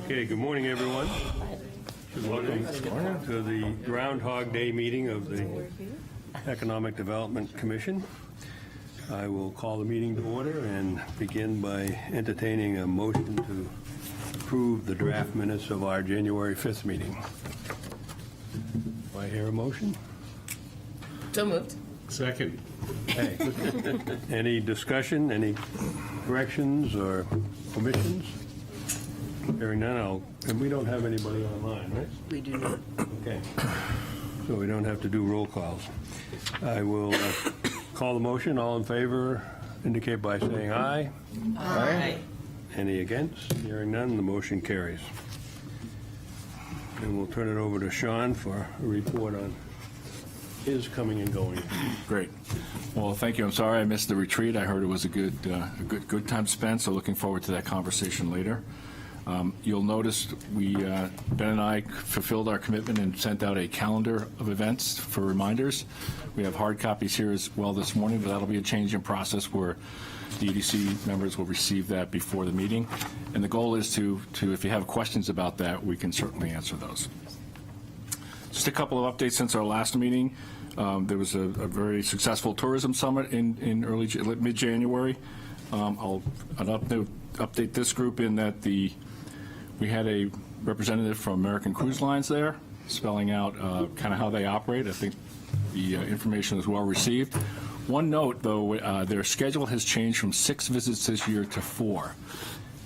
Okay, good morning, everyone. Welcome to the Groundhog Day meeting of the Economic Development Commission. I will call the meeting to order and begin by entertaining a motion to approve the draft minutes of our January 5th meeting. Do I hear a motion? So moved. Second. Okay. Any discussion, any corrections or omissions? Hearing none, and we don't have anybody online, right? We do not. Okay. So we don't have to do roll calls. I will call the motion. All in favor indicate by saying aye. Aye. Any against? Hearing none, the motion carries. And we'll turn it over to Sean for a report on his coming and going. Great. Well, thank you. I'm sorry I missed the retreat. I heard it was a good time spent, so looking forward to that conversation later. You'll notice Ben and I fulfilled our commitment and sent out a calendar of events for reminders. We have hard copies here as well this morning, but that'll be a change in process where the EDC members will receive that before the meeting. And the goal is to if you have questions about that, we can certainly answer those. Just a couple of updates since our last meeting. There was a very successful tourism summit in mid-January. I'll update this group in that we had a representative from American Cruise Lines there, spelling out kind of how they operate. I think the information was well received. One note, though, their schedule has changed from 6 visits this year to 4.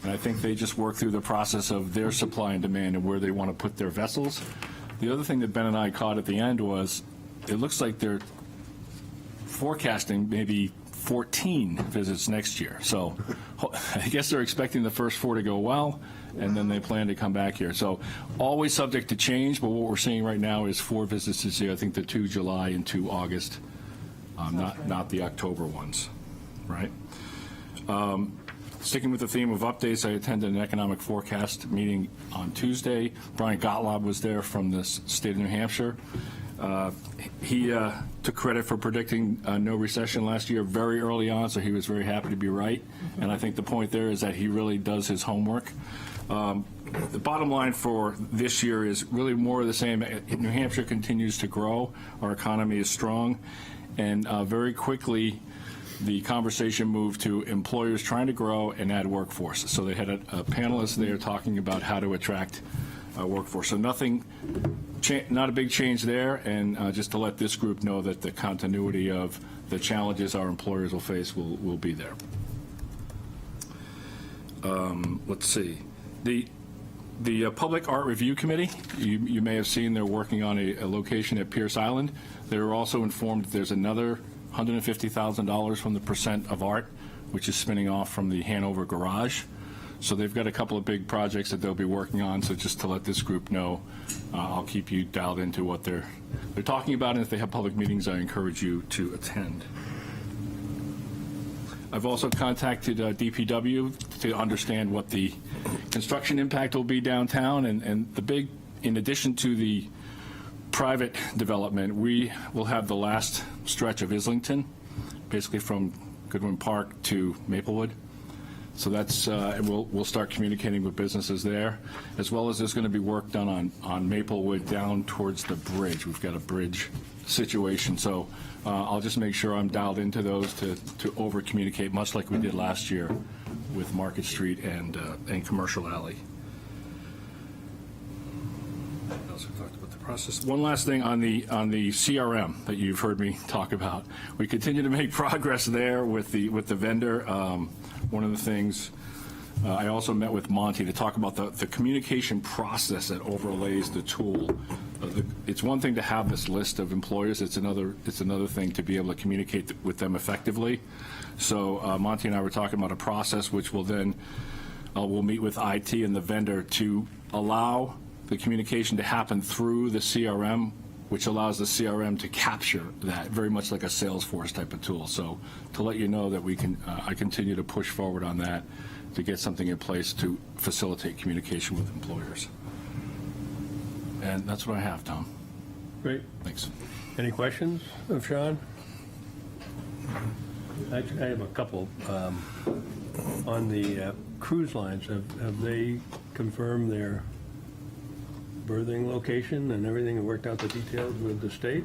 And I think they just worked through the process of their supply and demand and where they want to put their vessels. The other thing that Ben and I caught at the end was it looks like they're forecasting maybe 14 visits next year. So I guess they're expecting the first 4 to go well, and then they plan to come back here. So always subject to change, but what we're seeing right now is 4 visits this year. I think the 2 July and 2 August, not the October ones, right? Sticking with the theme of updates, I attended an economic forecast meeting on Tuesday. Brian Gottlob was there from the state of New Hampshire. He took credit for predicting no recession last year very early on, so he was very happy to be right. And I think the point there is that he really does his homework. The bottom line for this year is really more of the same. New Hampshire continues to grow. Our economy is strong. And very quickly, the conversation moved to employers trying to grow and add workforce. So they had a panelist there talking about how to attract workforce. So not a big change there, and just to let this group know that the continuity of the challenges our employers will face will be there. Let's see. The Public Art Review Committee, you may have seen they're working on a location at Pierce Island. They were also informed that there's another $150,000 from the Percent of Art, which is spinning off from the Hanover Garage. So they've got a couple of big projects that they'll be working on. So just to let this group know, I'll keep you dialed into what they're talking about. And if they have public meetings, I encourage you to attend. I've also contacted DPW to understand what the construction impact will be downtown. And the big, in addition to the private development, we will have the last stretch of Islington, basically from Goodwin Park to Maplewood. So that's, we'll start communicating with businesses there, as well as there's going to be work done on Maplewood down towards the bridge. We've got a bridge situation. So I'll just make sure I'm dialed into those to over-communicate, much like we did last year with Market Street and Commercial Alley. What else we talked about the process? One last thing on the CRM that you've heard me talk about. We continue to make progress there with the vendor. One of the things, I also met with Monty to talk about the communication process that overlays the tool. It's one thing to have this list of employers. It's another thing to be able to communicate with them effectively. So Monty and I were talking about a process which will then, we'll meet with IT and the vendor to allow the communication to happen through the CRM, which allows the CRM to capture that, very much like a Salesforce type of tool. So to let you know that I continue to push forward on that to get something in place to facilitate communication with employers. And that's what I have, Tom. Great. Thanks. Any questions of Sean? I have a couple. On the cruise lines, have they confirmed their berthing location and everything, and worked out the details with the state?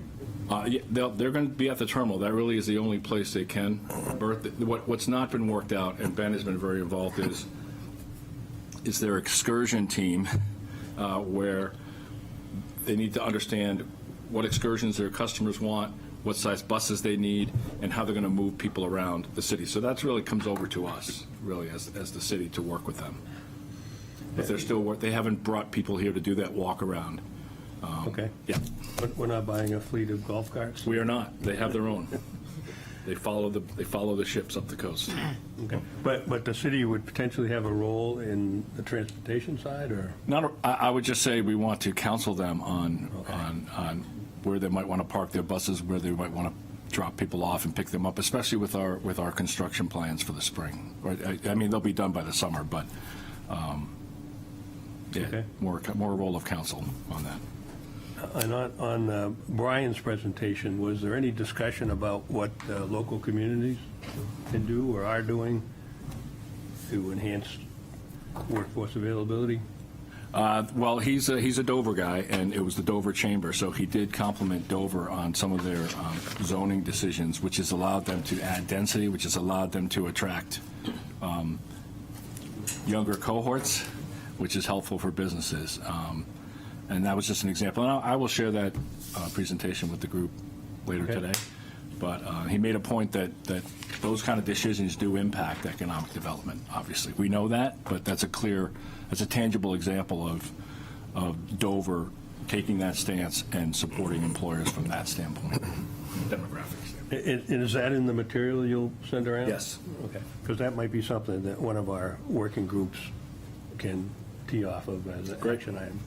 Yeah, they're going to be at the terminal. That really is the only place they can berth. What's not been worked out, and Ben has been very involved, is their excursion team, where they need to understand what excursions their customers want, what size buses they need, and how they're going to move people around the city. So that really comes over to us, really, as the city, to work with them. But they haven't brought people here to do that walk around. Okay. Yeah, But we're not buying a fleet of golf carts? we are not. They have their own. They follow the ships up the coast. Okay. But the city would potentially have a role in the transportation side, or? I would just say we want to counsel them on where they might want to park their buses, where they might want to drop people off and pick them up, especially with our construction plans for the spring. Right? I mean, they'll be done by the summer, but yeah, Okay. more role of counsel on that. And on Brian's presentation, was there any discussion about what local communities can do or are doing to enhance workforce availability? Well, he's a Dover guy, and it was the Dover Chamber, so he did compliment Dover on some of their zoning decisions, which has allowed them to add density, which has allowed them to attract younger cohorts, which is helpful for businesses. And that was just an example. And I will share that presentation with the group later Okay. today. But he made a point that those kind of decisions do impact economic development, obviously. We know that, but that's a tangible example of Dover taking that stance and supporting employers from that standpoint, demographic standpoint. And is that in the material you'll send around? Yes. Okay. Because that might be something that one of our working groups can tee off of as an action item.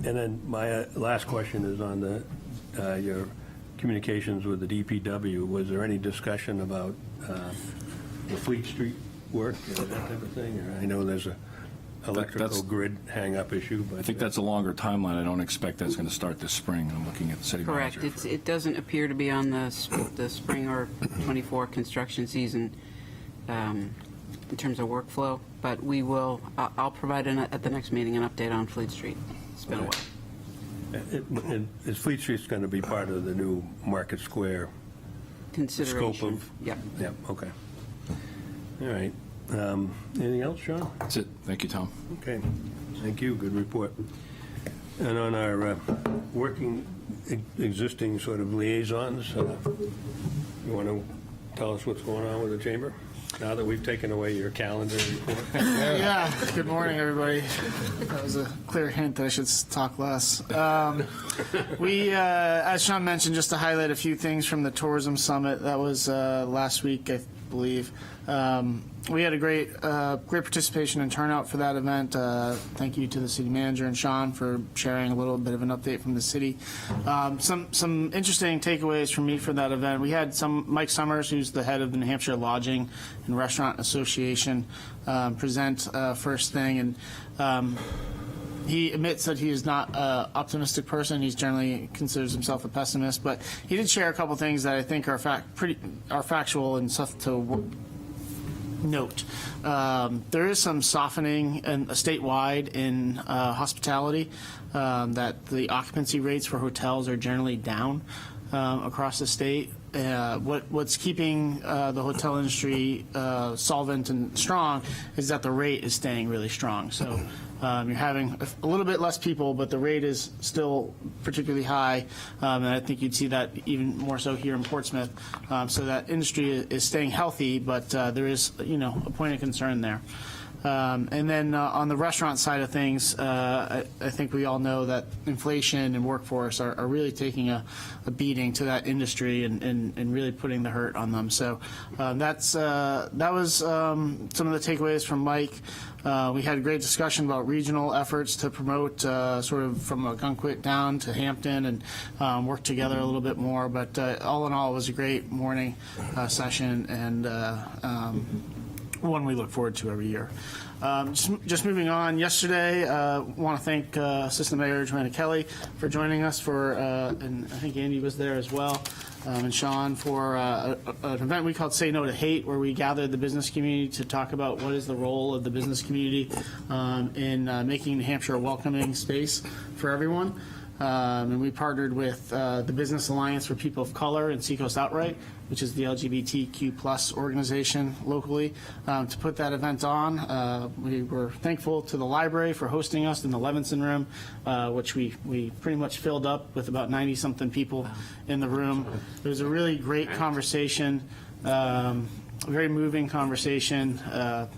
And then my last question is on your communications with the DPW. Was there any discussion about the Fleet Street work and that type of thing? Or I know there's a electrical That's- grid hang-up issue, but I think that's a longer timeline. I don't expect that's going to start this spring. I'm looking at the city Correct. manager. It doesn't appear to be on the spring or 24 construction season in terms of workflow, but we will, I'll provide at the next meeting an update on Fleet Street. It's been a while. Is Fleet Street's going to be part of the new Market Square Consideration. scope of? Yep. Yep, okay. All right. Anything else, Sean? That's it. Thank you, Tom. Okay, thank you, good report. And on our working, existing sort of liaisons, you want to tell us what's going on with the chamber? Now that we've taken away your calendar report? Yeah, good morning, everybody. That was a clear hint that I should talk less. We, as Sean mentioned, just to highlight a few things from the Tourism Summit, that was last week, I believe. We had a great participation and turnout for that event. Thank you to the city manager and Sean for sharing a little bit of an update from the city. Some interesting takeaways from me for that event. We had Mike Summers, who's the head of the New Hampshire Lodging and Restaurant Association, present first thing, and he admits that he is not an optimistic person. He's generally considers himself a pessimist, but he did share a couple things that I think are factual and stuff to note. There is some softening statewide in hospitality, that the occupancy rates for hotels are generally down across the state. What's keeping the hotel industry solvent and strong is that the rate is staying really strong. So you're having a little bit less people, but the rate is still particularly high, and I think you'd see that even more so here in Portsmouth. So that industry is staying healthy, but there is, a point of concern there. And then on the restaurant side of things, I think we all know that inflation and workforce are really taking a beating to that industry and really putting the hurt on them. So that was some of the takeaways from Mike. We had a great discussion about regional efforts to promote sort of from Ogunquit down to Hampton and work together a little bit more. But all in all, it was a great morning session, and one we look forward to every year. Just moving on, yesterday, want to thank Assistant Mayor Joanna Kelly for joining us and I think Andy was there as well, and Sean for an event we called Say No to Hate, where we gathered the business community to talk about what is the role of the business community in making New Hampshire a welcoming space for everyone. And we partnered with the Business Alliance for People of Color and Seacoast Outright, which is the LGBTQ+ organization locally, to put that event on. We were thankful to the library for hosting us in the Levinson Room, which we pretty much filled up with about 90-something people in the room. It was a really great conversation. A very moving conversation.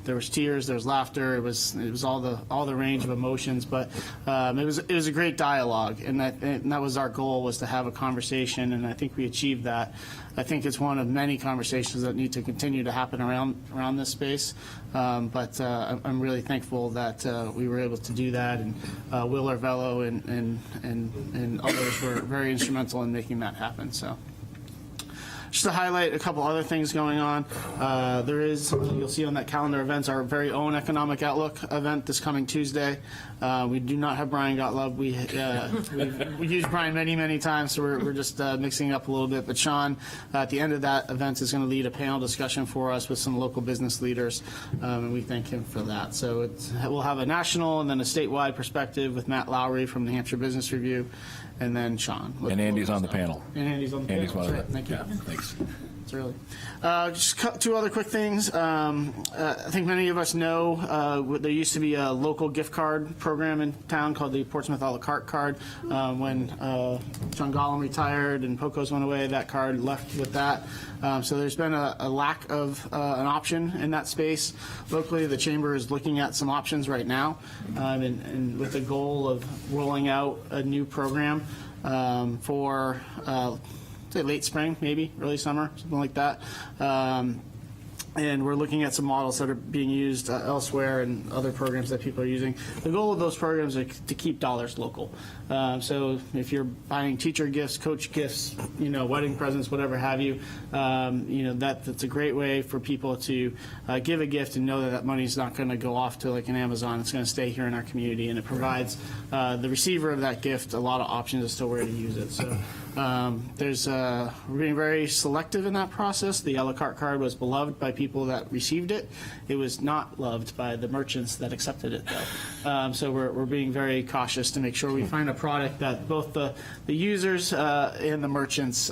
There was tears, there was laughter. It was all the range of emotions, but it was a great dialogue, and that was our goal, was to have a conversation, and I think we achieved that. I think it's one of many conversations that need to continue to happen around this space, but I'm really thankful that we were able to do that, and Will Arvello and others were very instrumental in making that happen. So. Just to highlight a couple other things going on, there is, you'll see on that calendar events, our very own Economic Outlook event this coming Tuesday. We do not have Brian Gottlieb. We've used Brian many times, so we're just mixing it up a little bit. But Sean, at the end of that event, is going to lead a panel discussion for us with some local business leaders, and we thank him for that. So we'll have a national and then a statewide perspective with Matt Lowry from the Hampshire Business Review, and then Sean. And Andy's on the panel. And Andy's on the Andy's panel. one That's of right. them. Thank you. Yeah, thanks. It's early. Just two other quick things. I think many of us know there used to be a local gift card program in town called the Portsmouth a la carte card. When John Gollum retired and POCOS went away, that card left with that. So there's been a lack of an option in that space. Locally, the Chamber is looking at some options right now, and with the goal of rolling out a new program for say late spring, maybe early summer, something like that. And we're looking at some models that are being used elsewhere and other programs that people are using. The goal of those programs are to keep dollars local. So if you're buying teacher gifts, coach gifts, wedding presents, whatever have you, that's a great way for people to give a gift and know that money is not going to go off to like an Amazon. It's going to stay here in our community, and it provides the receiver of that gift a lot of options as to where to use it. So we're being very selective in that process. The a la carte card was beloved by people that received it. It was not loved by the merchants that accepted it, though. So we're being very cautious to make sure we find a product that both the users and the merchants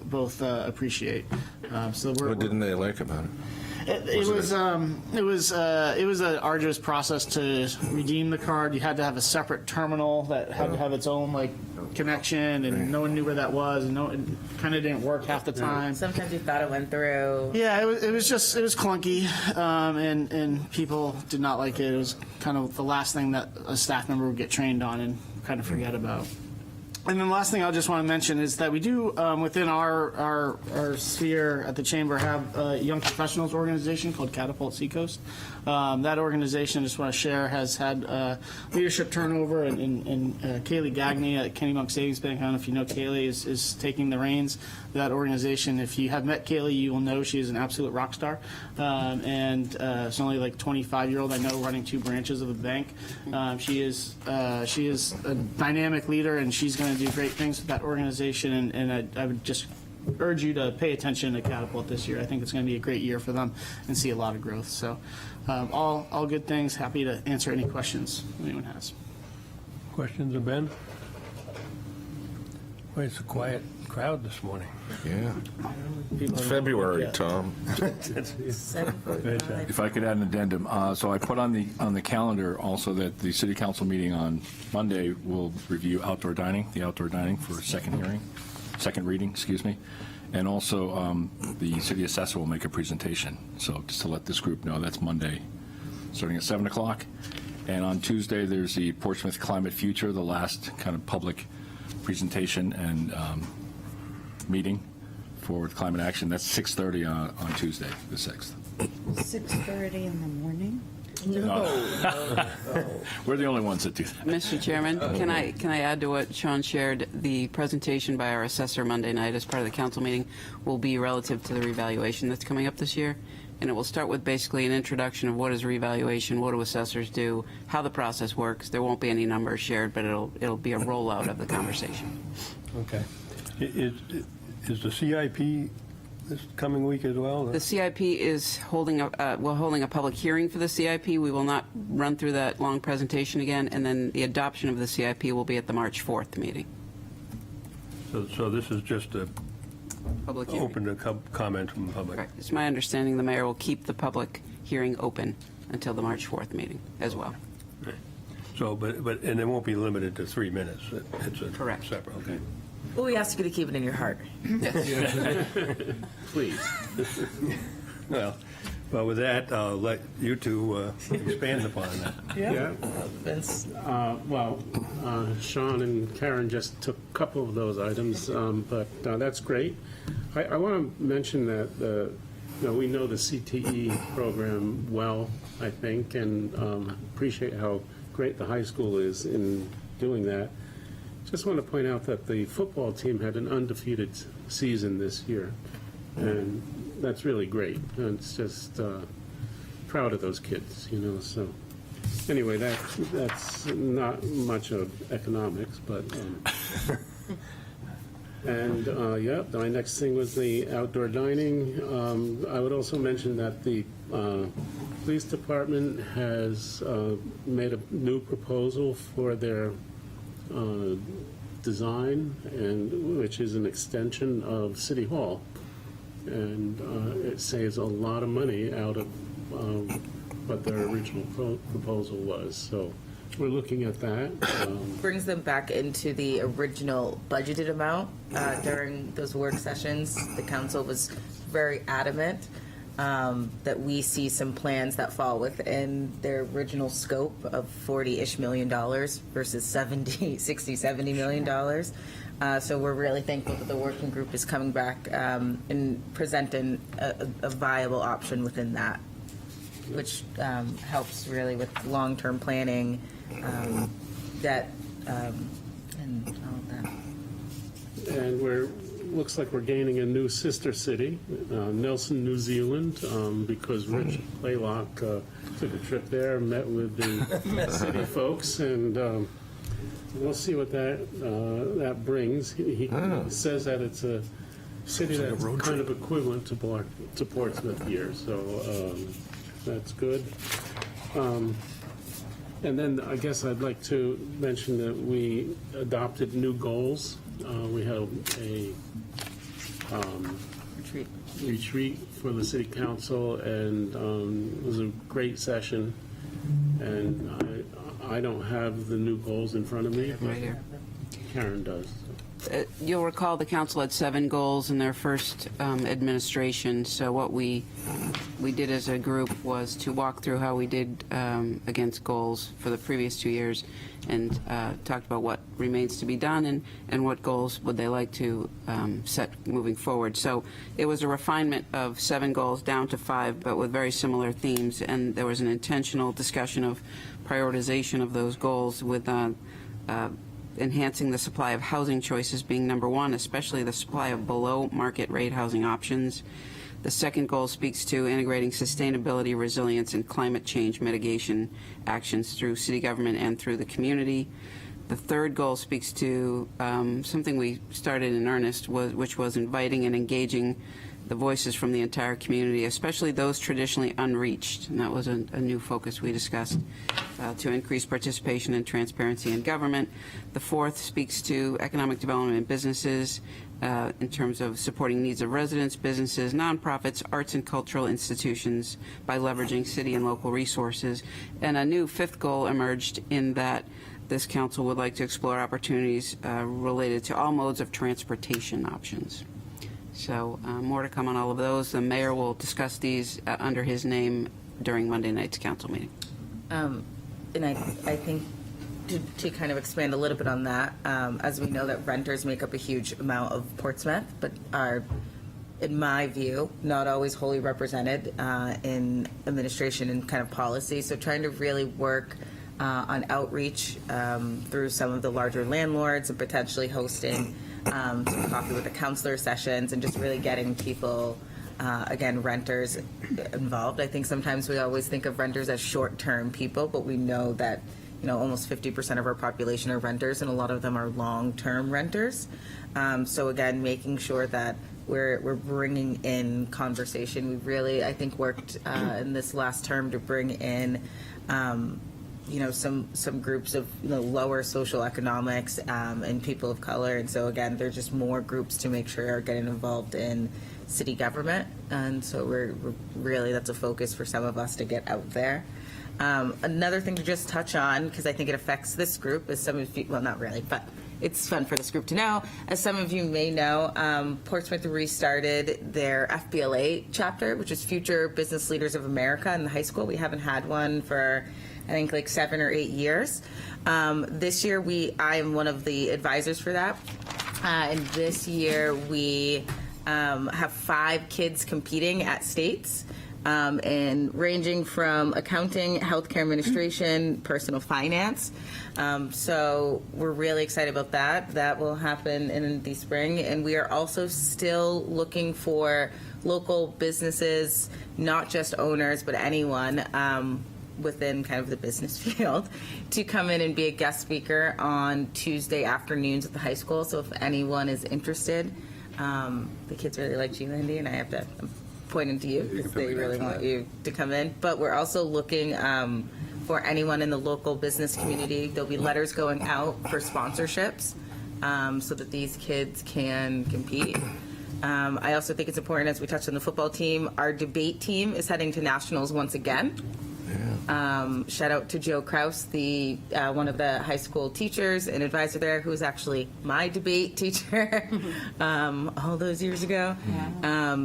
both appreciate. What didn't they like about it? It was an arduous process to redeem the card. You had to have a separate terminal that had to have its own connection, and no one knew where that was, and it kind of didn't work half the time. Sometimes you thought it went through. Yeah, it was clunky, and people did not like it. It was kind of the last thing that a staff member would get trained on and kind of forget about. And then the last thing I just want to mention is that we do, within our sphere at the Chamber, have a young professionals organization called Catapult Seacoast. That organization, I just want to share, has had leadership turnover, and Kaylee Gagney at Kennebunk Savings Bank, I don't know if you know Kaylee, is taking the reins of that organization. If you have met Kaylee, you will know she is an absolute rock star. And she's only 25-year-old, I know, running 2 branches of the bank. She is a dynamic leader, and she's going to do great things with that organization, and I would just urge you to pay attention to Catapult this year. I think it's going to be a great year for them and see a lot of growth. So all good things. Happy to answer any questions anyone has. Questions of Ben? Well, it's a quiet crowd this morning. Yeah. It's February, Tom. If I could add an addendum, so I put on the calendar also that the City Council meeting on Monday will review the outdoor dining for second reading, excuse me, and also the City Assessor will make a presentation. So just to let this group know, that's Monday, starting at 7 o'clock. And on Tuesday, there's the Portsmouth Climate Future, the last kind of public presentation and meeting for climate action. That's 6:30 on Tuesday, the 6th. 6:30 in the morning? We're the only ones that do that. Mr. Chairman, can I add to what Sean shared? The presentation by our assessor Monday night as part of the council meeting will be relative to the revaluation that's coming up this year. and it will start with basically an introduction of what is revaluation, what do assessors do, how the process works. There won't be any numbers shared, but it'll be a rollout of the conversation. Okay. Is the CIP this coming week as well? The CIP is holding we're holding a public hearing for the CIP. We will not run through that long presentation again, and then the adoption of the CIP will be at the March 4th meeting. So this is just a Public hearing. open to comment from the public? Correct. It's my understanding the mayor will keep the public hearing open until the March 4th meeting as well. So, and it won't be limited to 3 minutes? It's a Correct. separate, okay. Well, we ask you to keep it in your heart. Please. Well, with that, I'll let you two expand upon that. Yeah, Vince? Sean and Karen just took a couple of those items, but that's great. I want to mention that we know the CTE program well, I think, and appreciate how great the high school is in doing that. Just want to point out that the football team had an undefeated season this year, and that's really great. And it's just proud of those kids, so. Anyway, that's not much of economics, but, and, my next thing was the outdoor dining. I would also mention that the police department has made a new proposal for their design, and which is an extension of City Hall. And it saves a lot of money out of what their original proposal was. So we're looking at that. Brings them back into the original budgeted amount. During those work sessions, the council was very adamant that we see some plans that fall within their original scope of $40-ish million versus $70 million. So we're really thankful that the working group is coming back and presenting a viable option within that, which helps really with long-term planning, debt, and all of that. And looks like we're gaining a new sister city, Nelson, New Zealand, because Rich Playlock took a trip there, met with the city folks, and we'll see what that brings. He says that it's a city that's kind of equivalent to Portsmouth here, so that's good. And then I guess I'd like to mention that we adopted new goals. We held a retreat for the city council, and it was a great session. And I don't have the new goals in front of me, but Right here. Karen does. You'll recall the council had 7 goals in their first administration. So what we did as a group was to walk through how we did against goals for the previous 2 years, and talked about what remains to be done and what goals would they like to set moving forward. So it was a refinement of 7 goals down to 5, but with very similar themes. And there was an intentional discussion of prioritization of those goals with enhancing the supply of housing choices being number 1, especially the supply of below market rate housing options. The second goal speaks to integrating sustainability, resilience, and climate change mitigation actions through city government and through the community. The third goal speaks to something we started in earnest, which was inviting and engaging the voices from the entire community, especially those traditionally unreached. And that was a new focus we discussed, to increase participation and transparency in government. The fourth speaks to economic development in businesses in terms of supporting needs of residents, businesses, nonprofits, arts and cultural institutions by leveraging city and local resources. And a new 5th goal emerged in that this council would like to explore opportunities related to all modes of transportation options. So more to come on all of those. The mayor will discuss these under his name during Monday night's council meeting. And I think to kind of expand a little bit on that, as we know that renters make up a huge amount of Portsmouth, but are, in my view, not always wholly represented in administration and kind of policy. So trying to really work on outreach through some of the larger landlords and potentially hosting some coffee with the counselor sessions and just really getting people again, renters involved. I think sometimes we always think of renters as short-term people, but we know that, almost 50% of our population are renters, and a lot of them are long-term renters. So again, making sure that we're bringing in conversation. We really, I think, worked in this last term to bring in, some groups of lower social economics and people of color. And so again, there's just more groups to make sure are getting involved in city government. And so we're really, that's a focus for some of us to get out there. Another thing to just touch on, because I think it affects this group, is some of you, well, not really, but it's fun for this group to know. As some of you may know, Portsmouth restarted their FBLA chapter, which is Future Business Leaders of America in the high school. We haven't had one for, I think, like 7 or 8 years. This year, I am one of the advisors for that. And this year, we have 5 kids competing at states. And ranging from accounting, healthcare administration, personal finance. So we're really excited about that. That will happen in the spring. And we are also still looking for local businesses, not just owners, but anyone within kind of the business field, to come in and be a guest speaker on Tuesday afternoons at the high school. So if anyone is interested, the kids really like G. Lindy, and I have to pointing to you because they really want you to come in. But we're also looking for anyone in the local business community. There'll be letters going out for sponsorships so that these kids can compete. I also think it's important, as we touched on the football team, our debate team is heading to nationals once again. Shout out to Joe Kraus, the one of the high school teachers and advisor there, who was actually my debate teacher all those years ago.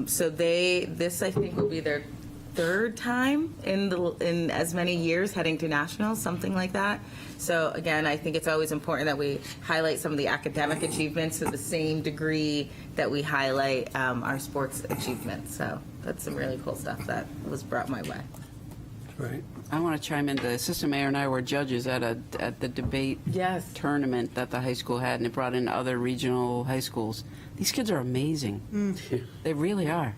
So this I think will be their 3rd time in as many years heading to nationals, something like that. So again, I think it's always important that we highlight some of the academic achievements to the same degree that we highlight our sports achievements. So that's some really cool stuff that was brought my way. Right. I want to chime in. The assistant mayor and I were judges at the debate Yes. tournament that the high school had, and it brought in other regional high schools. These kids are amazing. They really are.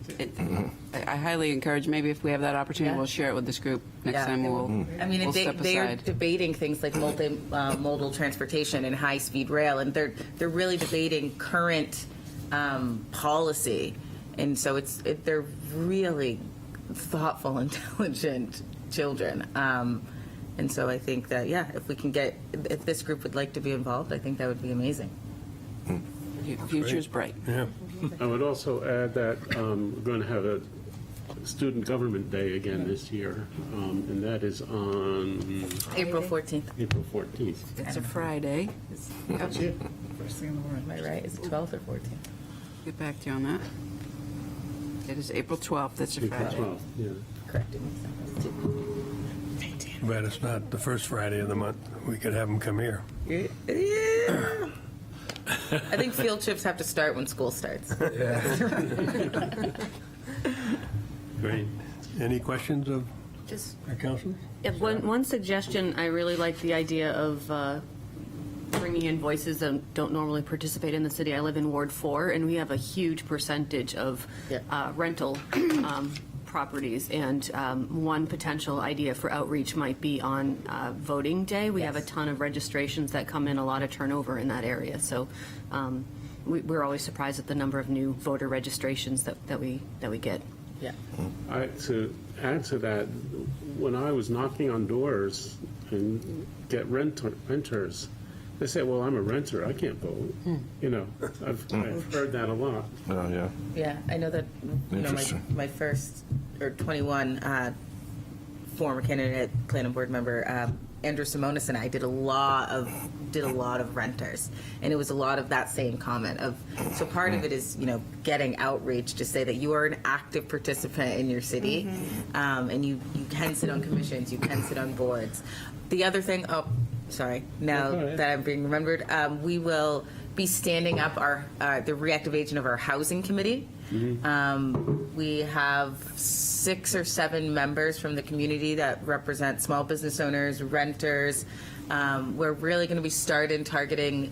I highly encourage, maybe if we have that opportunity, Yeah. we'll share it with this group next Yeah. time. We'll step they are aside. debating things like multimodal transportation and high-speed rail, and they're really debating current policy, and so they're really thoughtful, intelligent children. And so I think that, if this group would like to be involved, I think that would be amazing. Future's bright. Yeah. I would also add that we're going to have a Student Government Day again this year, and that is on April 14th. April 14th. It's a Friday. First thing in the morning. Am I right? Is it 12th or 14th? Get back to you on that. It is April 12th. That's a April Friday. 12th, yeah. Correct. It makes sense. But it's not the first Friday of the month. We could have them come here. Yeah. I think field trips have to start when school starts. Great. Any questions of Just our councilors? one suggestion, I really like the idea of bringing in voices that don't normally participate in the city. I live in Ward 4, and we have a huge percentage of rental properties. And one potential idea for outreach might be on voting day. We have a ton of registrations that come in, a lot of turnover in that area. So we're always surprised at the number of new voter registrations that we get. Yeah. To add to that, when I was knocking on doors and get renters, they say, "Well, I'm a renter. I can't vote." I've heard that a lot. Oh, yeah. Yeah, I know that. Interesting. My first 21 former candidate, planning board member Andrew Simonis and I did a lot of renters, and it was a lot of that same comment of. So part of it is getting outreach to say that you are an active participant in your city, and you can sit on commissions, you can sit on boards. The other thing, now that I'm being remembered, we will be standing up the reactivation of our housing committee. We have 6 or 7 members from the community that represent small business owners, renters, We're really going to be targeting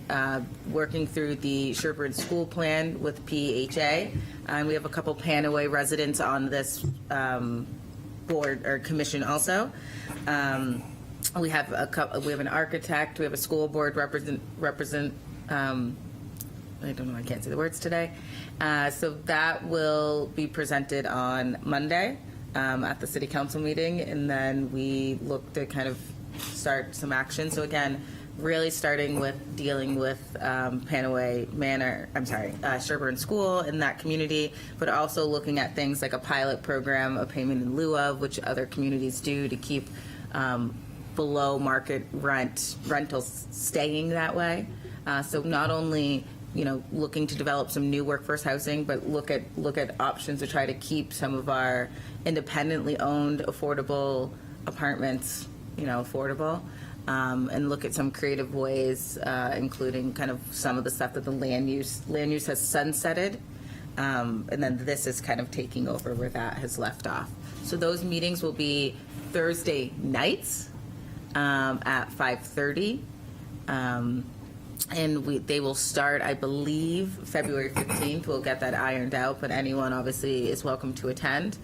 working through the Sherburne School Plan with PHA. We have a couple Panaway residents on this board or commission also. We have an architect, we have a school board represent I don't know, I can't say the words today. So that will be presented on Monday at the city council meeting, and then we look to kind of start some action. So again, really starting with dealing with Panaway Manor, Sherburne School in that community, but also looking at things like a pilot program, a payment in lieu of, which other communities do to keep below market rentals staying that way. So not only looking to develop some new workforce housing, but look at options to try to keep some of our independently owned affordable apartments, affordable, and look at some creative ways, including kind of some of the stuff that the land use has sunsetted, and then this is kind of taking over where that has left off. So those meetings will be Thursday nights at 5:30. And they will start, I believe, February 15th. We'll get that ironed out, but anyone obviously is welcome to attend.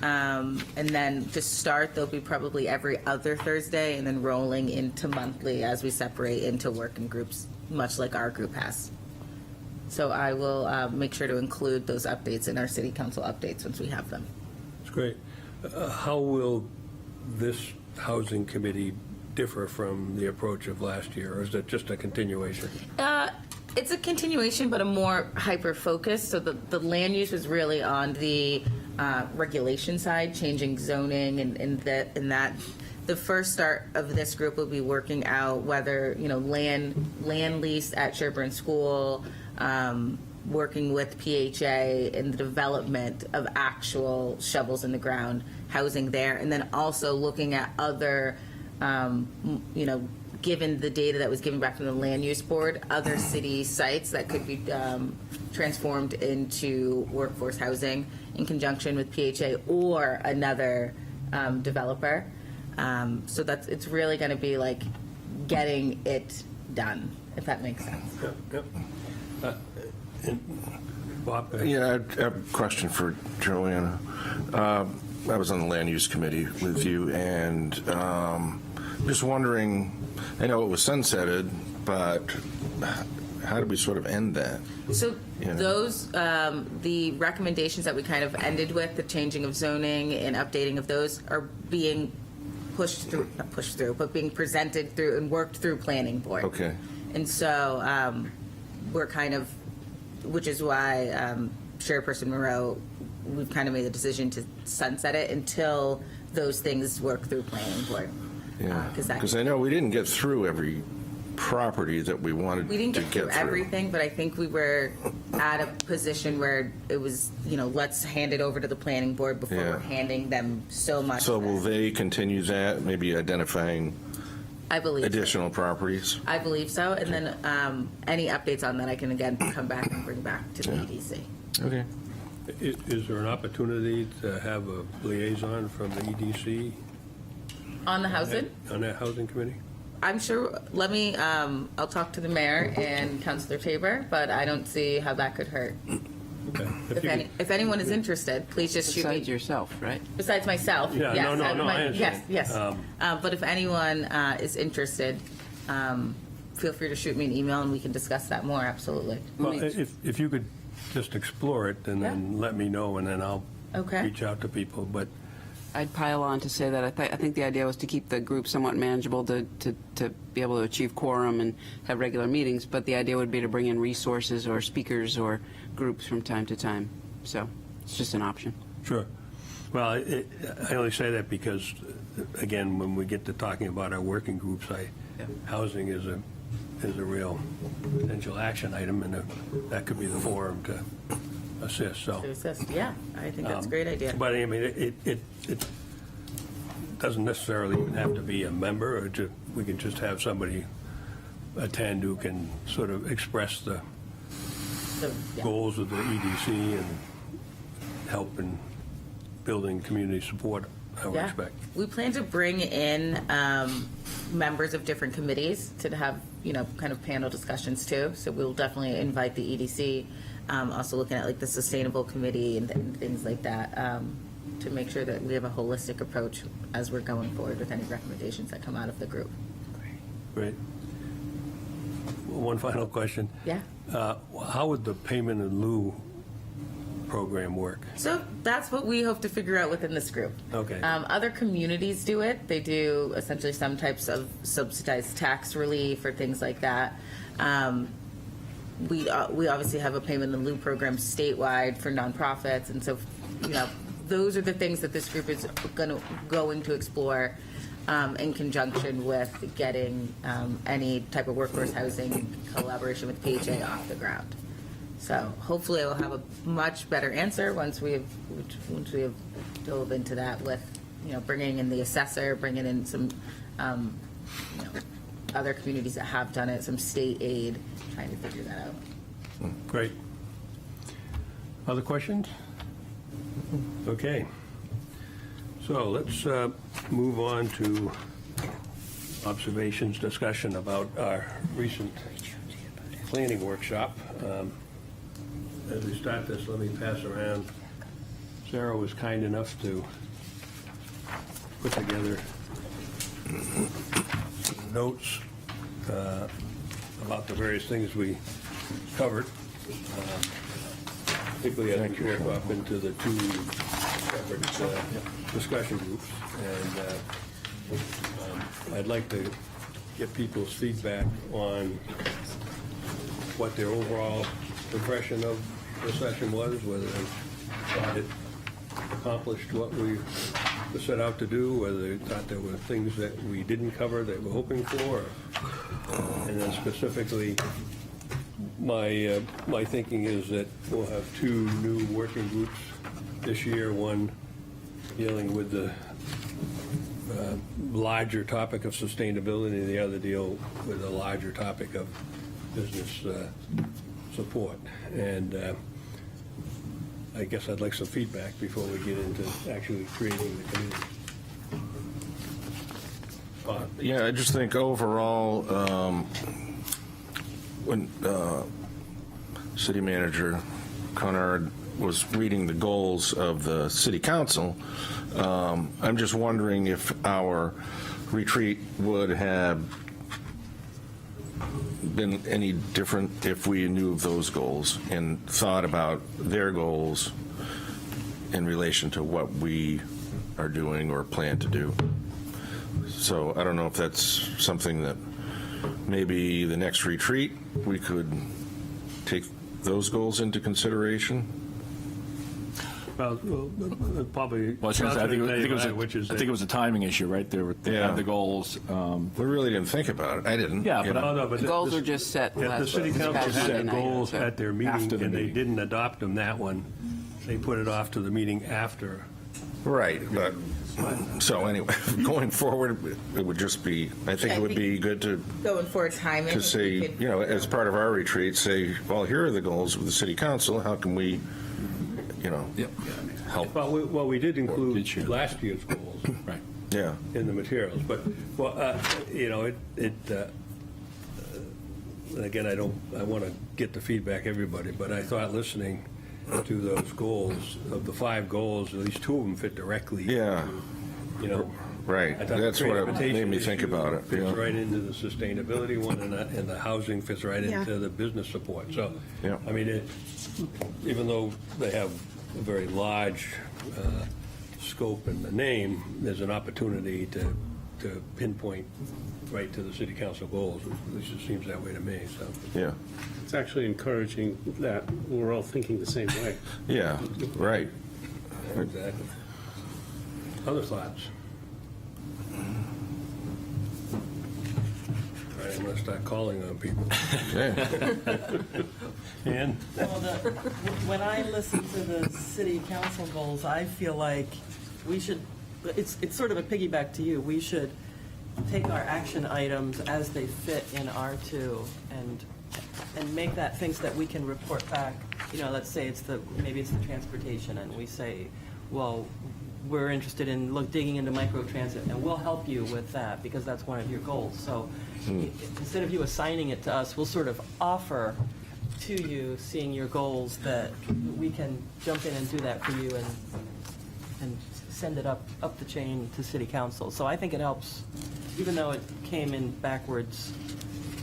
And then to start, there'll be probably every other Thursday, and then rolling into monthly as we separate into working groups, much like our group has. So I will make sure to include those updates in our city council updates once we have them. That's great. How will this housing committee differ from the approach of last year, or is it just a continuation? It's a continuation, but a more hyper-focused. So the land use was really on the regulation side, changing zoning, and that. The first start of this group will be working out whether, land lease at Sherburne School, working with PHA in the development of actual shovels in the ground, housing there, and then also looking at other given the data that was given back from the land use board, other city sites that could be transformed into workforce housing in conjunction with PHA or another developer. So it's really going to be like getting it done, if that makes sense. Yep. Bob? Yeah, I have a question for Joanna. I was on the land use committee with you, and just wondering, I know it was sunsetted, but how did we sort of end that? So those, the recommendations that we kind of ended with, the changing of zoning and updating of those, are being being presented through and worked through planning board. Okay. And so we're kind of, which is why Chairperson Moreau, we've kind of made the decision to sunset it until those things work through planning board. Yeah, because I know we didn't get through every property that we wanted We didn't to get through everything, but I think we were at a position where it was, let's hand it over to the planning board before we're handing them so much. So will they continue that, maybe identifying I believe additional properties? I believe so. And then any updates on that, I can again come back and bring back to the EDC. Okay. Is there an opportunity to have a liaison from the EDC On the housing? on that housing committee? I'm sure, I'll talk to the mayor and Councillor Tabor, but I don't see how that could hurt. Okay. If anyone is interested, please just shoot me. Besides yourself, right? Besides myself, Yeah, yes. no, I understand. Yes. But if anyone is interested, feel free to shoot me an email and we can discuss that more, absolutely. Well, if you could just explore it and then let me know, and then I'll Okay. reach out to people, but I'd pile on to say that I think the idea was to keep the group somewhat manageable, to be able to achieve quorum and have regular meetings, but the idea would be to bring in resources or speakers or groups from time to time. So it's just an option. sure. Well, I only say that because, again, when we get to talking about our working groups, housing is a real potential action item, and that could be the forum to assist, so. To assist, yeah, I think that's a great idea. But I mean, it doesn't necessarily even have to be a member, or we can just have somebody attend who can sort of express the So, yeah. goals of the EDC and help in building community support I would Yeah. expect. We plan to bring in members of different committees to have, kind of panel discussions too. So we'll definitely invite the EDC, also looking at like the Sustainable Committee and things like that, to make sure that we have a holistic approach as we're going forward with any recommendations that come out of the group. Great. One final question. Yeah. How would the payment in lieu program work? So that's what we hope to figure out within this group. Okay. Other communities do it. They do essentially some types of subsidized tax relief or things like that. We obviously have a payment in lieu program statewide for nonprofits, and so those are the things that this group is going to explore in conjunction with getting any type of workforce housing collaboration with PHA off the ground. So hopefully we'll have a much better answer once we have dove into that with, bringing in the assessor, bringing in some, other communities that have done it, some state aid, trying to figure that out. Great. Other questions? Okay. So let's move on to observations, discussion about our recent planning workshop. As we start this, let me pass around. Sarah was kind enough to put together notes about the various things we covered. Particularly as we work up into the two separate discussion groups. And I'd like to get people's feedback on what their overall impression of the session was, whether they thought it accomplished what we set out to do, whether they thought there were things that we didn't cover that we're hoping for. And then specifically, my thinking is that we'll have two new working groups this year, one dealing with the larger topic of sustainability, and the other deal with the larger topic of business support. And I guess I'd like some feedback before we get into actually creating the committee. Yeah, I just think overall, when City Manager Conard was reading the goals of the City Council, I'm just wondering if our retreat would have been any different if we knew of those goals and thought about their goals in relation to what we are doing or plan to do. So I don't know if that's something that maybe the next retreat we could take those goals into consideration. Well, probably. Well, I think which is it was a timing issue, right? They Yeah. had the goals. We really didn't think about it. I didn't. Yeah, you but know. No, but The goals this- are just set If the last city council past set Monday night, goals so- at their After meeting the and they meeting. didn't adopt them that one, they put it off to the meeting after. Right, but, so anyway, going forward, it would just be, I think it would be good to Going forward, timing. if say, we could- you know, as part of our retreat, say, well, here are the goals of the city council, how can we, you know, help? Well, we did Did include share. last year's goals Right. Yeah, in the materials, but, well, you know, again, I want to get the feedback, everybody, but I thought listening to those goals, of the 5 goals, at least 2 of them fit directly. yeah, You know. right. I thought the That's what it transportation made me think issue about it. Fits Yeah. right into the sustainability one, and the housing fits right Yeah. into the business support. So, Yeah. I mean, even though they have a very large scope in the name, there's an opportunity to pinpoint right to the city council goals. At least it seems that way to me, so. Yeah, It's actually encouraging that we're all thinking the same way. yeah, right. Exactly. Other thoughts? All right, I'm going to start calling on people. Yeah. Ann? Well, when I listen to the city council goals, I feel like we should, it's sort of a piggyback to you, we should take our action items as they fit in R2 and make that things that we can report back. You know, let's say maybe it's the transportation, and we say, well, we're interested in digging into microtransit, and we'll help you with that, because that's one of your goals. So instead of you assigning it to us, we'll sort of offer to you, seeing your goals, that we can jump in and do that for you and send it up the chain to city council. So I think it helps, even though it came in backwards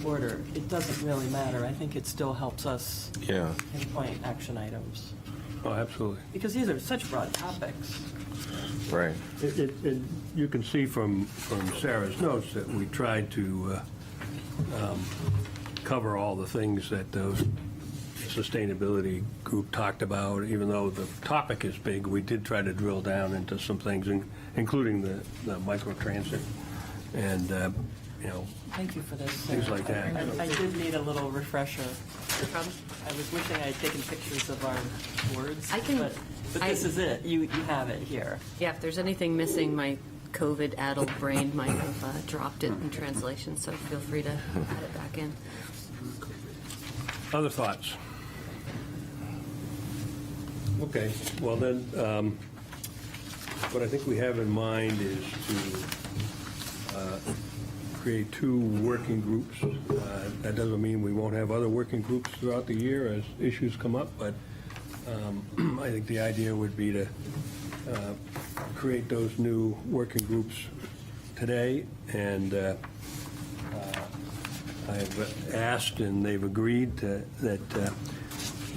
order, it doesn't really matter. I think it still helps us Yeah. pinpoint action items, Oh, absolutely. because these are such broad topics. Right. You can see from Sarah's notes that we tried to cover all the things that the sustainability group talked about. Even though the topic is big, we did try to drill down into some things, including the microtransit and, Thank you for this. Things like that. I did need a little refresher. I was wishing I had taken pictures of our words. I can- But this is it. You have it here. Yeah, if there's anything missing, my COVID-addled brain might have dropped it in translation, so feel free to add it back in. Other thoughts? Okay, well then, what I think we have in mind is to create 2 working groups. That doesn't mean we won't have other working groups throughout the year as issues come up, but I think the idea would be to create those new working groups today, and I've asked, and they've agreed that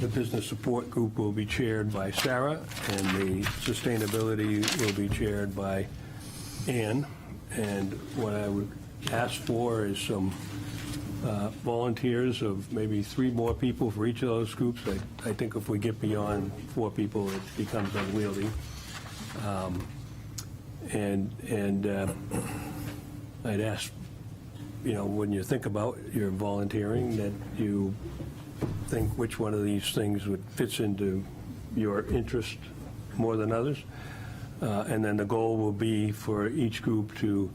the business support group will be chaired by Sarah, and the sustainability will be chaired by Ann. And what I would ask for is some volunteers of maybe 3 more people for each of those groups. I think if we get beyond 4 people, it becomes unwieldy. I'd ask, when you think about your volunteering, that you think which one of these things fits into your interest more than others. And then the goal will be for each group to,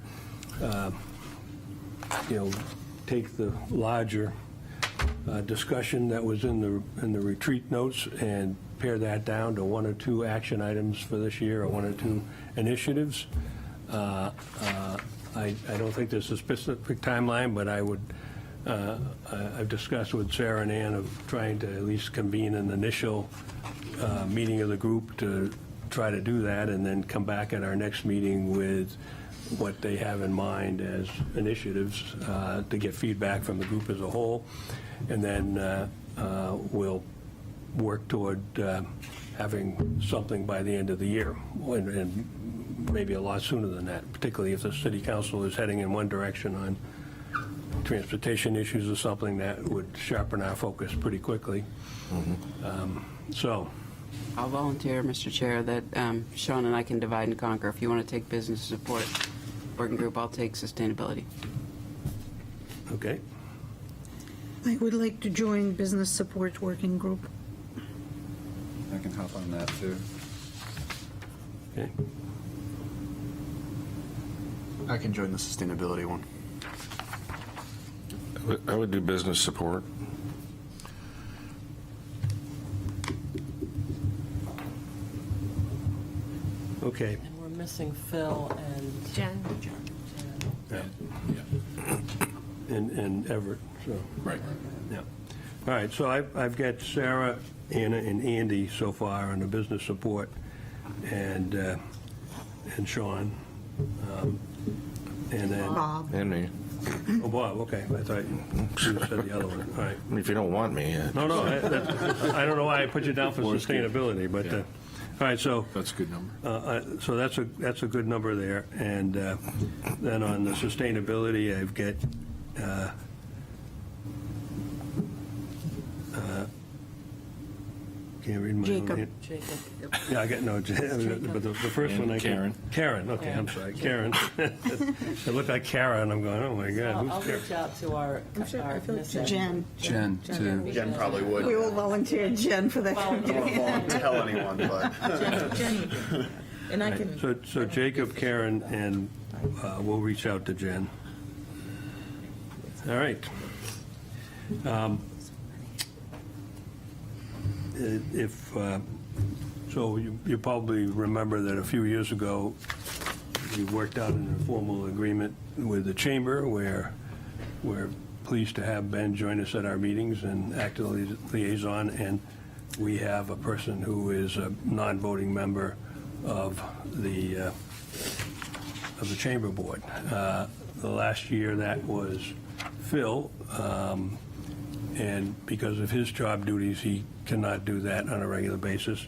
take the larger discussion that was in the retreat notes and pare that down to 1 or 2 action items for this year, or 1 or 2 initiatives. I don't think there's a specific timeline, but I've discussed with Sarah and Ann of trying to at least convene an initial meeting of the group to try to do that, and then come back at our next meeting with what they have in mind as initiatives to get feedback from the group as a whole. And then we'll work toward having something by the end of the year, and maybe a lot sooner than that, particularly if the city council is heading in one direction on transportation issues or something that would sharpen our focus pretty quickly. So, I'll volunteer, Mr. Chair, that Sean and I can divide and conquer. If you want to take business support working group, I'll take sustainability. okay. I would like to join Business Support Working Group. I can hop on that too. Okay. I can join the sustainability one. I would do business support. Okay. And we're missing Phil and Jen? Yeah. And Everett, so. Right. Yeah. All right, so I've got Sarah, Anna, and Andy so far on the business support, and Sean. And then, Bob. And me. oh, Bob, okay, I thought you said the other one, all right. I mean, if you don't want me. No, I don't know why I put you down for Four is good. sustainability, but, Yeah. all right, so. That's a good number. So that's a good number there. And then on the sustainability, I've got can't read my own Jacob. hand. Jacob. Yeah, I got no, but the first And one I Karen. Karen, okay, I'm sorry, Karen. It looked like Kara, and I'm going, oh my God, I'll who's Karen? reach out to our missing. Jen. Jen, too. Jen probably would. We will volunteer Jen for that. Won't tell anyone, but Jenny. And I can, So Jacob, Karen, and we'll reach out to Jen. All right. So you probably remember that a few years ago, we worked out an informal agreement with the chamber where we're pleased to have Ben join us at our meetings and act as a liaison, and we have a person who is a non-voting member of the chamber board. The last year that was Phil, and because of his job duties, he cannot do that on a regular basis.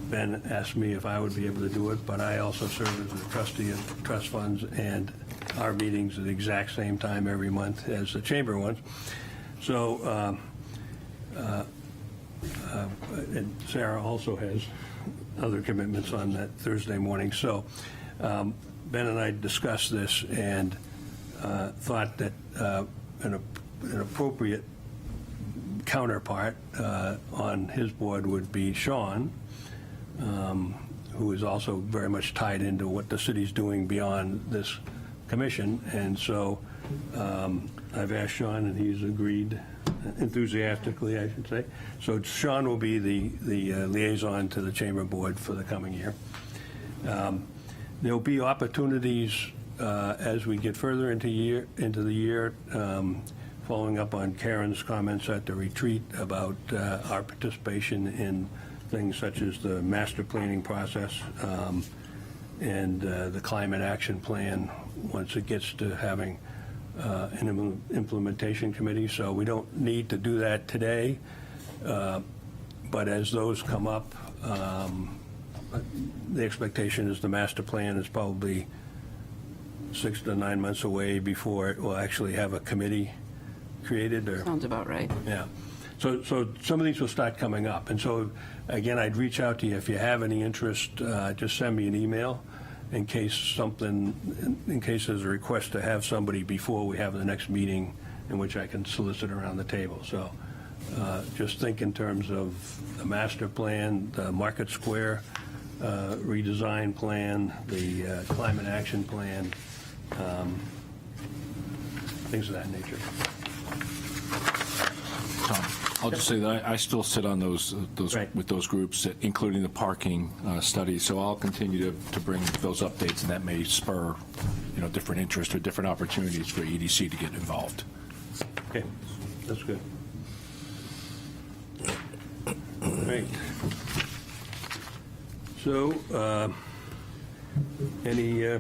Ben asked me if I would be able to do it, but I also serve as a trustee of trust funds, and our meetings at the exact same time every month as the chamber ones. So, and Sarah also has other commitments on that Thursday morning. So Ben and I discussed this and thought that an appropriate counterpart on his board would be Sean, who is also very much tied into what the city's doing beyond this commission. And so I've asked Sean, and he's agreed enthusiastically, I should say. So Sean will be the liaison to the chamber board for the coming year. There'll be opportunities as we get further into the year, following up on Karen's comments at the retreat about our participation in things such as the master planning process and the climate action plan once it gets to having an implementation committee. So we don't need to do that today, but as those come up, the expectation is the master plan is probably 6 to 9 months away before it will actually have a committee created. Sounds about right. Yeah. So some of these will start coming up. And so, again, I'd reach out to you. If you have any interest, just send me an email in case there's a request to have somebody before we have the next meeting in which I can solicit around the table. So just think in terms of the master plan, the Market Square redesign plan, the climate action plan, things of that nature. Tom, I'll just say that I still sit on those Right. with those groups, including the parking study. So I'll continue to bring those updates, and that may spur, different interest or different opportunities for EDC to get involved. Okay, that's good. All right. So, any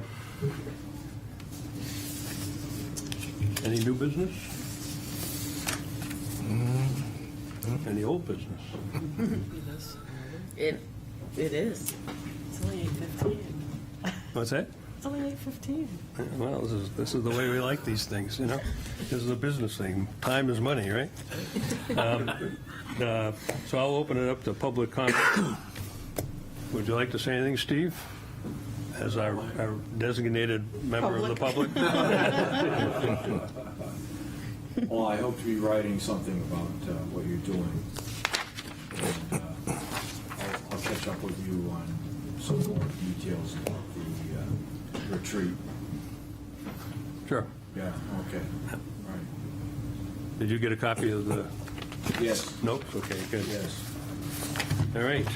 new business? Any old business? It is. It's only 8:15. What's that? It's only 8:15. Well, this is the way we like these things, This is a business thing. Time is money, right? So I'll open it up to public comment. Would you like to say anything, Steve? As our designated member of the public? Well, I hope to be writing something about what you're doing. And, I'll catch up with you on some more details about the retreat. Sure. Yeah, okay. All right. Did you get a copy of the Yes. notes? Okay, good. Yes. All right.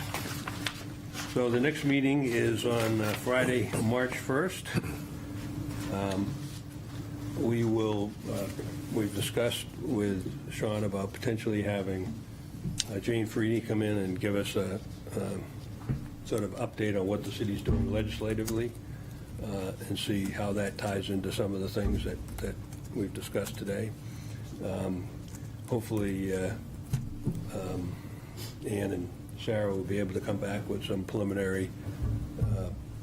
So the next meeting is on Friday, March 1st. We've discussed with Sean about potentially having Jane Freedy come in and give us a sort of update on what the city's doing legislatively and see how that ties into some of the things that we've discussed today. Hopefully, Ann and Sarah will be able to come back with some preliminary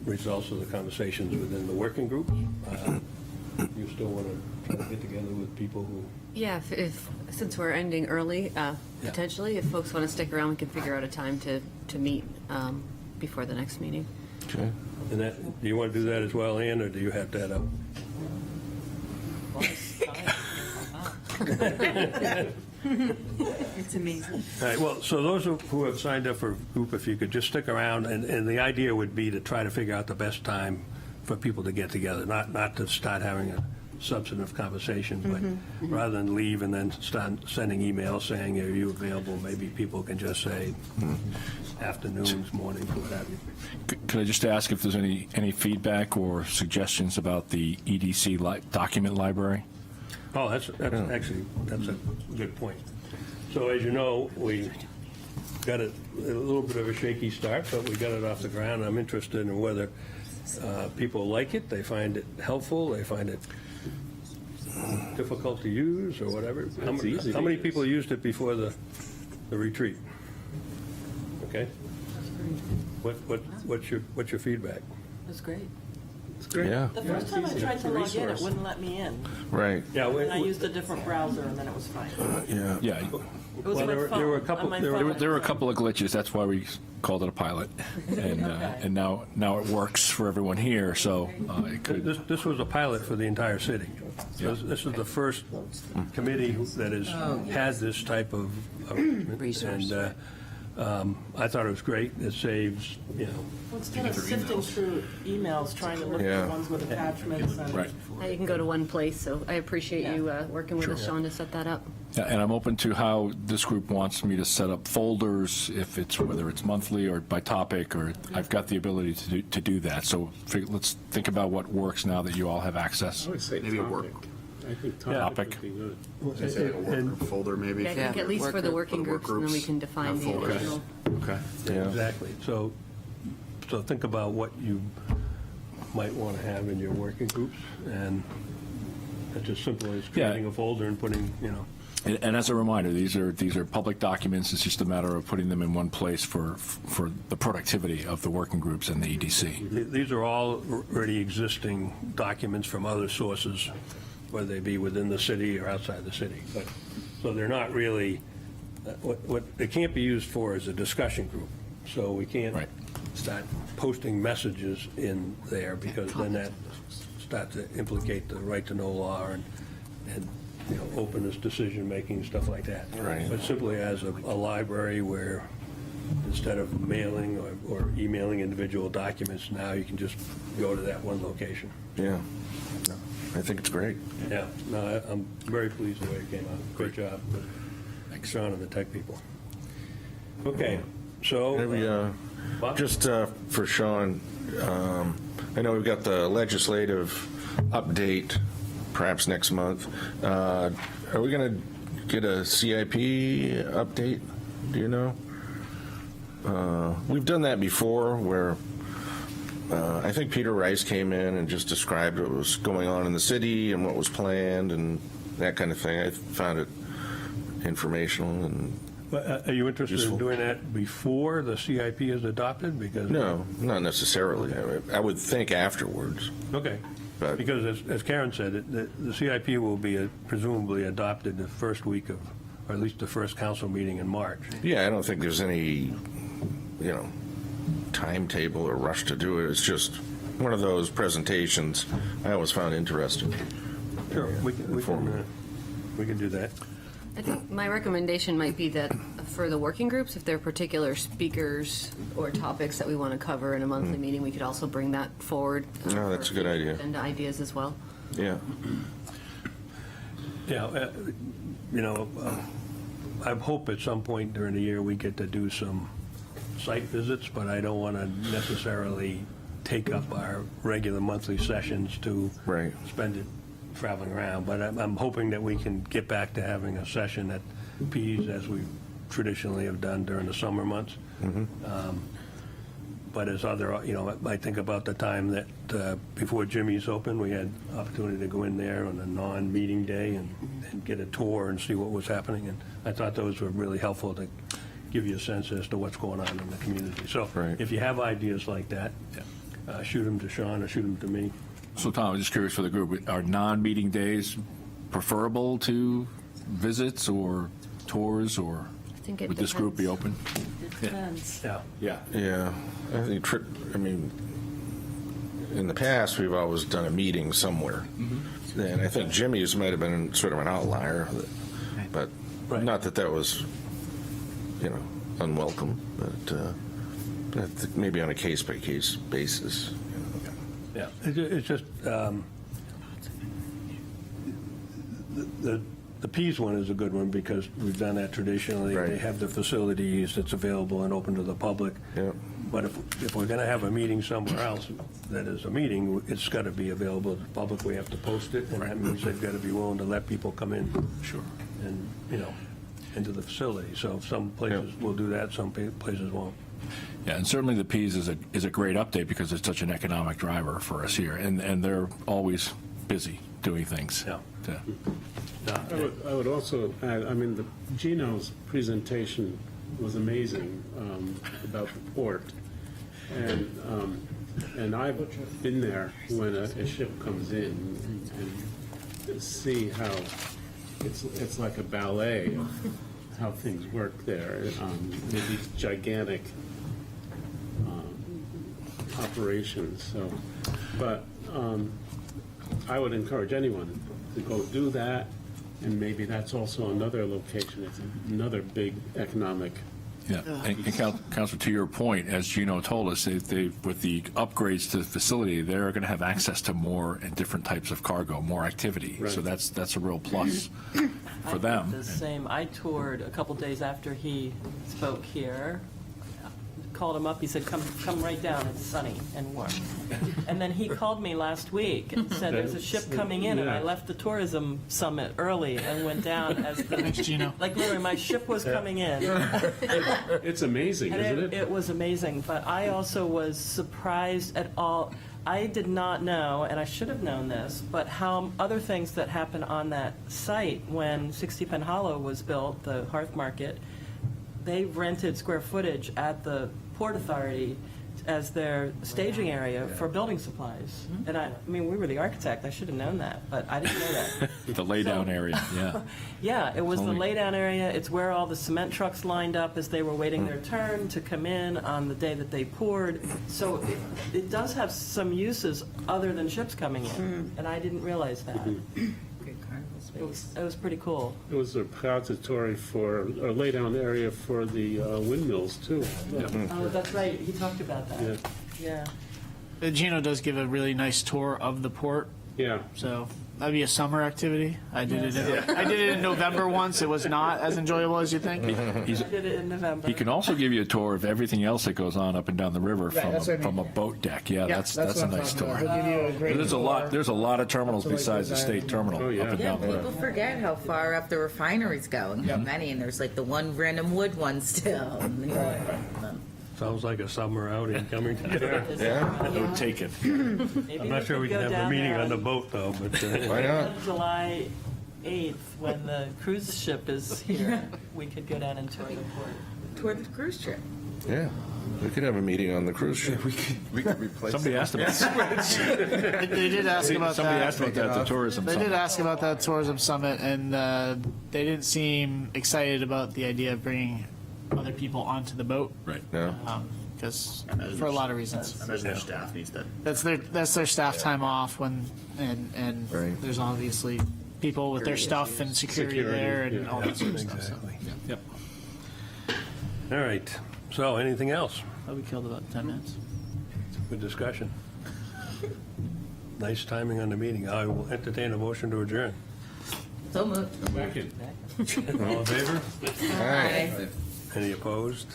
results of the conversations within the working group. You still want to try to get together with people who... Yeah, if since we're ending early, potentially, if folks want to stick around, we can figure out a time to meet before the next meeting. Okay. And do you want to do that as well, Ann, or do you have that up? It's amazing. All right, well, so those who have signed up for a group, if you could just stick around, and the idea would be to try to figure out the best time for people to get together, not to start having substantive conversation, but rather than leave and then start sending emails saying, are you available, maybe people can just say afternoons, mornings, what have you. Could I just ask if there's any feedback or suggestions about the EDC document library? Oh, that's actually, that's a good point. So as you know, we got a little bit of a shaky start, but we got it off the ground. I'm interested in whether people like it, they find it helpful, they find it difficult to use or whatever. How many people used it before the retreat? Okay. What's your feedback? That's great. Yeah, The first time I tried to log in, it wouldn't let me in. right. Yeah, And I used a different browser, and then it was fine. Yeah. Yeah, It was Well, my there were phone. a couple- On my there were- phone. there were a couple of glitches. That's why we called it a pilot, and now it works for everyone here. So it could. This was a pilot for the entire city. This is the first committee that has had this type of arrangement. Resource. And I thought it was great. It saves, Well, instead of sifting through emails, trying to look Yeah. for ones with attachments and. Right. Now you can go to one place, so I appreciate you working with us, Sean, to set that up. Yeah, and I'm open to how this group wants me to set up folders, whether it's monthly or by topic, or I've got the ability to do that. So let's think about what works now that you all have access. I would say Maybe a topic. work. I think Topic. topic would be good. I'd say like a work And- group folder maybe. I think at least for the working work groups, and then we groups can define have the folders. original. Okay. Yeah. exactly. So think about what you might want to have in your working groups, and it's as simple as creating a folder and putting, And as a reminder, these are public documents. It's just a matter of putting them in one place for the productivity of the working groups and the EDC. These are all already existing documents from other sources, whether they be within the city or outside the city. But so they're not really, what they can't be used for is a discussion group. So we can't Right. start posting messages in there, because then that starts to implicate the right to know law and openness, decision-making, stuff like that. Right. But simply as a library where instead of mailing or emailing individual documents, now you can just go to that one location. Yeah. I think it's great. Yeah, no, I'm very pleased the way it came out. Great job. Thanks, Sean and the tech people. Okay, so. Maybe, Bob? just for Sean, I know we've got the legislative update perhaps next month. Are we going to get a CIP update? Do you know? We've done that before where I think Peter Rice came in and just described what was going on in the city and what was planned and that kind of thing. I found it informational and Are you interested Useful. in doing that before the CIP is adopted? Because no, not necessarily. I would think afterwards. Okay, But- because as Karen said, the CIP will be presumably adopted the first week of, or at least the first council meeting in March. Yeah, I don't think there's any, timetable or rush to do it. It's just one of those presentations I always found interesting. Sure, we can do that. I think my recommendation might be that for the working groups, if there are particular speakers or topics that we want to cover in a monthly meeting, we could also bring that forward. No, that's for a good idea. Agenda ideas as well. Yeah. Yeah, I hope at some point during the year we get to do some site visits, but I don't want to necessarily take up our regular monthly sessions to Right. spend it traveling around. But I'm hoping that we can get back to having a session at Pease as we traditionally have done during the summer months. But as I think about the time that before Jimmy's open, we had opportunity to go in there on a non-meeting day and get a tour and see what was happening. And I thought those were really helpful to give you a sense as to what's going on in the community. So Right. if you have ideas like that, shoot them to Sean or shoot them to me. So, Tom, I'm just curious for the group, are non-meeting days preferable to visits or tours, or think it would this group be depends. open? It depends. Yeah. Yeah. Yeah. I think, in the past, we've always done a meeting somewhere. And I think Jimmy's might have been sort of an outlier, but Right. not that was, unwelcome, but I think maybe on a case-by-case basis. Yeah, it's just, The Pease one is a good one because we've done that traditionally. Right. They have the facilities that's available and open to the public. Yep. But if we're going to have a meeting somewhere else that is a meeting, it's got to be available to the public. We have to post it, and that means they've got to be willing to let people come in. Sure. And, into the facility. So some places will do that, some places won't. Yeah, and certainly the Peas is a great update because it's such an economic driver for us here, and they're always busy doing things. Yeah. I would also add, the Gino's presentation was amazing about the port. And I've been there when a ship comes in and see how it's like a ballet of how things work there. With these gigantic operations. So, but I would encourage anyone to go do that, and maybe that's also another location. It's another big economic. Yeah, and Councilor, to your point, as Gino told us, they with the upgrades to the facility, they're going to have access to more and different types of cargo, more activity. Right. So that's a real plus for them. The same. I toured a couple days after he spoke here. Called him up. He said, "Come right down. It's sunny and warm." And then he called me last week and said, "There's a ship coming in," and I left the tourism summit early and went down as the. Thanks, Gino. Like literally, my ship was coming in. It's amazing, And isn't it? it was amazing, but I also was surprised at all. I did not know, and I should have known this, but how other things that happened on that site when 60 Penn Hollow was built, the Hearth Market, they rented square footage at the Port Authority as their staging area for building supplies. And we were the architect. I should have known that, but I didn't know that. The laydown area, yeah. Yeah, it was the Totally. laydown area. It's where all the cement trucks lined up as they were waiting their turn to come in on the day that they poured. So it does have some uses other than ships coming in, and I didn't realize that. Good carnival space. It was pretty cool. It was a repository for, a laydown area for the windmills, too. Oh, that's right. He talked about that. Yeah. Gino does give a really nice tour of the port, Yeah. so that'd be a summer activity. I did it in November once. It was not as enjoyable as you think. I did it in November. He can also give you a tour of everything else that goes on up and down the river from that's what I mean. from a boat deck. Yeah, that's a what I'm nice talking tour. about. He'll give you a great There's a tour. lot. There's a lot of terminals besides the state terminal Oh, yeah. up and Yeah, down the people river. forget how far up the refineries go and how many, and there's like the one Random Wood one still. And you're like, Sounds like a summer outing coming together. Yeah, I would take it. Maybe I'm not sure we can have a meeting on the boat, though, but. why not? July 8th, when the cruise ship is here, we could go down and tour the port. toward the cruise trip. Yeah, we could have a meeting on the cruise ship. We could replace. Somebody asked about that. They did ask about Somebody that. asked about that at the tourism They did summit. ask about that tourism summit, and they didn't seem excited about the idea of bringing other people onto the boat, Right. No? because for a lot of reasons. I imagine their staff needs that. That's their staff time off and Right. there's obviously people with their stuff and security there and all that sort of stuff. So. Exactly. Yep. All right. So, anything else? Oh, we killed about 10 minutes. Good discussion. Nice timing on the meeting. I will entertain a motion to adjourn. So moved. Second. All in favor? All right. Any opposed?